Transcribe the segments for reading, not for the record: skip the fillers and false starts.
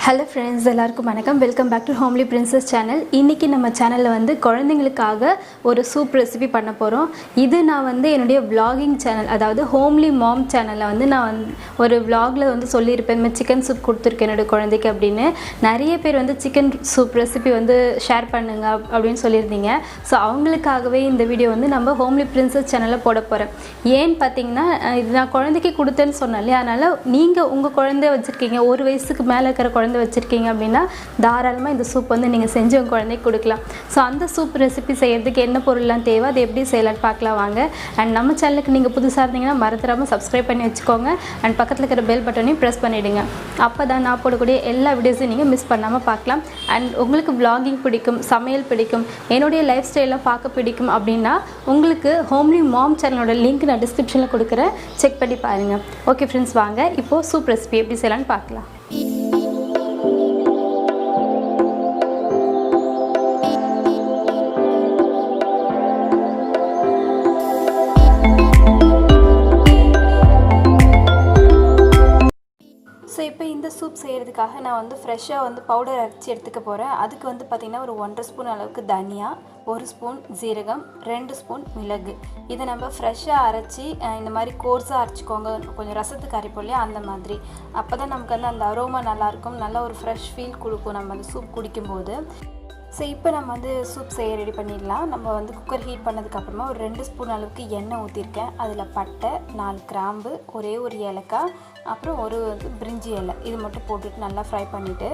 Hello friends, எல்லாருக்கும் வணக்கம். Welcome back to homely princess channel. இன்றைக்கி நம்ம சேனலில் வந்து குழந்தைங்களுக்காக ஒரு சூப் ரெசிபி பண்ண போகிறோம். இது நான் வந்து என்னுடைய விலாகிங் சேனல், அதாவது ஹோம்லி மாம் சேனலில் வந்து நான் ஒரு விலாகில் வந்து சொல்லியிருப்பேன், இந்த சிக்கன் சூப் கொடுத்துருக்கேன் என்னோடய குழந்தைக்கு அப்படின்னு. நிறைய பேர் வந்து சிக்கன் சூப் ரெசிபி வந்து ஷேர் பண்ணுங்க அப்படின்னு சொல்லியிருந்தீங்க. ஸோ அவங்களுக்காகவே இந்த வீடியோ வந்து நம்ம ஹோம்லி பிரின்சஸ் சேனலில் போட போகிறேன். ஏன்னு பார்த்தீங்கன்னா, இது நான் குழந்தைக்கு கொடுத்தேன்னு சொன்னேன் இல்லையா, அதனால் நீங்கள் உங்கள் குழந்தை வச்சுருக்கீங்க, ஒரு வயசுக்கு மேலே இருக்கிற குழந்தை வச்சுருக்கீங்க அப்படின்னா தாராளமாக இந்த சூப் வந்து நீங்கள் செஞ்சு உங்கள் குழந்தைக்கு கொடுக்கலாம். ஸோ அந்த சூப் ரெசிபி செய்கிறதுக்கு என்ன பொருள்லாம் தேவை, அது எப்படி செய்யலான்னு பார்க்கலாம் வாங்க. அண்ட் நம்ம சேனலுக்கு நீங்கள் புதுசாக இருந்தீங்கன்னா மறந்துடாமல் சப்ஸ்கிரைப் பண்ணி வச்சுக்கோங்க. அண்ட் பக்கத்தில் இருக்கிற பெல் பட்டனையும் ப்ரெஸ் பண்ணிவிடுங்க. அப்போ தான் நான் போடக்கூடிய எல்லா வீடியோஸையும் நீங்கள் மிஸ் பண்ணாமல் பார்க்கலாம். அண்ட் உங்களுக்கு விலாகிங் பிடிக்கும், சமையல் பிடிக்கும், என்னுடைய லைஃப் ஸ்டைலாம் பார்க்க பிடிக்கும் அப்படின்னா உங்களுக்கு ஹோம்லி மாம் சேனலோட லிங்க் நான் டிஸ்கிரிப்ஷனில் கொடுக்குறேன், செக் பண்ணி பாருங்கள். ஓகே ஃப்ரெண்ட்ஸ், வாங்க இப்போது சூப் ரெசிபி எப்படி செய்யலான்னு பார்க்கலாம். ஸோ இப்போ இந்த சூப் செய்கிறதுக்காக நான் வந்து ஃப்ரெஷ்ஷாக வந்து பவுடர் அரைச்சி எடுத்துக்க போகிறேன். அதுக்கு வந்து பார்த்திங்கன்னா ஒரு 1.5 ஸ்பூன் அளவுக்கு தனியா, 1 ஸ்பூன் ஜீரகம், 2 ஸ்பூன் மிளகு. இதை நம்ம ஃப்ரெஷ்ஷாக அரைச்சி இந்த மாதிரி கோர்ஸாக அரைச்சிக்கோங்க, கொஞ்சம் ரசத்துக்கு அரைப்போம் இல்லையா அந்த மாதிரி. அப்போ தான் நமக்கு வந்து அந்த அரோமா நல்லாயிருக்கும், நல்ல ஒரு ஃப்ரெஷ் ஃபீல் கொடுக்கும் நம்ம அந்த சூப் குடிக்கும்போது. ஸோ இப்போ நம்ம வந்து சூப் செய்ய ரெடி பண்ணிடலாம். நம்ம வந்து குக்கர் ஹீட் பண்ணதுக்கப்புறமா ஒரு 2 ஸ்பூன் அளவுக்கு எண்ணெய் ஊற்றிருக்கேன். அதில் பட்டை, 4 கிராம்பு, ஒரே ஒரு ஏலக்காய், அப்புறம் ஒரு பிரிஞ்சி இலை, இது மட்டும் போட்டுட்டு நல்லா ஃப்ரை பண்ணிவிட்டு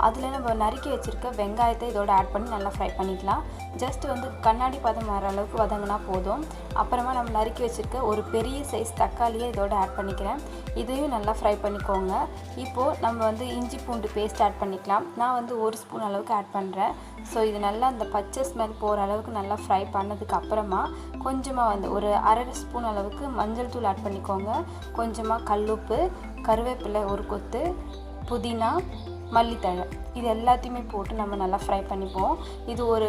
அதில் நம்ம நறுக்கி வச்சுருக்க வெங்காயத்தை இதோட ஆட் பண்ணி நல்லா ஃப்ரை பண்ணிக்கலாம். ஜஸ்ட் வந்து கண்ணாடி பதம் வர அளவுக்கு வதங்கினா போதும். அப்புறமா நம்ம நறுக்கி வச்சுருக்க ஒரு பெரிய சைஸ் தக்காளியை இதோட ஆட் பண்ணிக்கிறேன். இதையும் நல்லா ஃப்ரை பண்ணிக்கோங்க. இப்போது நம்ம வந்து இஞ்சி பூண்டு பேஸ்ட் ஆட் பண்ணிக்கலாம். நான் வந்து 1 ஸ்பூன் அளவுக்கு ஆட் பண்ணுறேன். ஸோ இது நல்லா அந்த பச்சை ஸ்மெல் போகிற அளவுக்கு நல்லா ஃப்ரை பண்ணதுக்கு அப்புறமா கொஞ்சமாக வந்து ஒரு 1/2 ஸ்பூன் அளவுக்கு மஞ்சள் தூள் ஆட் பண்ணிக்கோங்க. கொஞ்சமாக கல்லுப்பு, கருவேப்பிலை ஒரு கொத்து, புதினா, மல்லித்தழை, இது எல்லாத்தையுமே போட்டு நம்ம நல்லா ஃப்ரை பண்ணிப்போம். இது ஒரு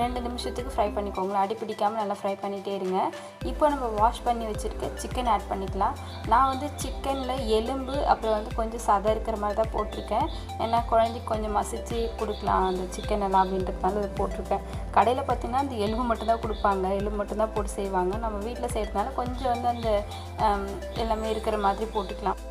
ரெண்டு நிமிஷத்துக்கு ஃப்ரை பண்ணிக்கோங்களேன், அடி பிடிக்காமல் நல்லா ஃப்ரை பண்ணிகிட்டே இருங்க. இப்போ நம்ம வாஷ் பண்ணி வச்சுருக்க சிக்கன் ஆட் பண்ணிக்கலாம். நான் வந்து சிக்கனில் எலும்பு அப்புறம் வந்து கொஞ்சம் சதை இருக்கிற மாதிரி தான் போட்டிருக்கேன். ஏன்னா குழந்தைக்கு கொஞ்சம் மசிச்சு கொடுக்கலாம் அந்த சிக்கன் எல்லாம் அப்படின்றதுனால அதை போட்டிருக்கேன். கடையில் பார்த்திங்கன்னா அந்த எலும்பு மட்டும்தான் கொடுப்பாங்க, எலும்பு மட்டும்தான் போட்டு செய்வாங்க. நம்ம வீட்டில் செய்கிறதுனால கொஞ்சம் வந்து அந்த எல்லாமே இருக்கிற மாதிரி போட்டுக்கலாம்.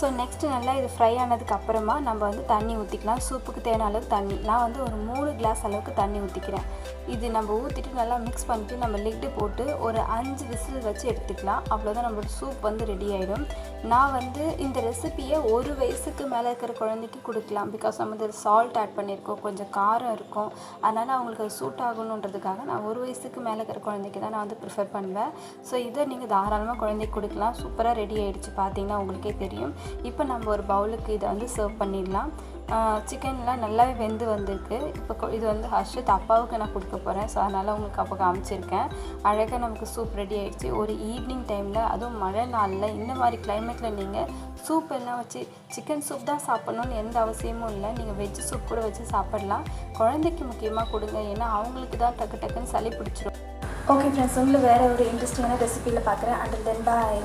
ஸோ நெக்ஸ்ட்டு நல்லா இது ஃப்ரை ஆனதுக்கு அப்புறமா நம்ம வந்து தண்ணி ஊற்றிக்கலாம். சூப்புக்கு தேவையான அளவுக்கு தண்ணி, நான் வந்து ஒரு 3 கிளாஸ் அளவுக்கு தண்ணி ஊற்றிக்கிறேன். இது நம்ம ஊற்றிட்டு நல்லா மிக்ஸ் பண்ணிட்டு நம்ம லிட்டு போட்டு ஒரு 5 விசில் வச்சு எடுத்துக்கலாம். அவ்வளோதான், நம்மளோட சூப் வந்து ரெடி ஆகிடும். நான் வந்து இந்த ரெசிப்பியை 1 வயசுக்கு மேலே இருக்கிற குழந்தைக்கு கொடுக்கலாம். பிகாஸ் நம்ம இதில் சால்ட் ஆட் பண்ணியிருக்கோம், கொஞ்சம் காரம் இருக்கும், அதனால் அவங்களுக்கு அது சூட் ஆகணுன்றதுக்காக நான் 1 வயசுக்கு மேலே இருக்கிற குழந்தைக்கு தான் நான் வந்து ப்ரிஃபர் பண்ணுவேன். ஸோ இதை நீங்கள் தாராளமாக குழந்தைக்கு கொடுக்கலாம். சூப்பராக ரெடி ஆகிடுச்சு, பார்த்தீங்கன்னா உங்களுக்கே தெரியும். இப்போ நம்ம ஒரு பவுலுக்கு இதை வந்து சர்வ் பண்ணிடலாம். சிக்கன்லாம் நல்லாவே வெந்து வந்திருக்கு. இப்போ இது வந்து ஹர்ஷத் அப்பாவுக்கு நான் கொடுக்க போகிறேன். ஸோ அதனால் உங்களுக்கு அப்போ காமிச்சிருக்கேன். அழகாக நமக்கு சூப் ரெடி ஆகிடுச்சு. ஒரு ஈவினிங் டைமில், அதுவும் மழை நாளில், இந்த மாதிரி கிளைமேட்டில் நீங்கள் சூப் எல்லாம் வச்சு, சிக்கன் சூப் தான் சாப்பிட்ணுன்னு எந்த அவசியமும் இல்லை, நீங்கள் வெஜ் சூப் கூட வச்சு சாப்பிட்லாம். குழந்தைக்கு முக்கியமாக கொடுங்க, ஏன்னா அவங்களுக்கு தான் டக்குன்னு சளி பிடிச்சிரும். ஓகே ஃப்ரெண்ட்ஸ், உங்களை வேறு ஒரு இன்ட்ரெஸ்டிங்கான ரெசிபியில் பார்க்குறேன். அண்டில் தென் பாய்.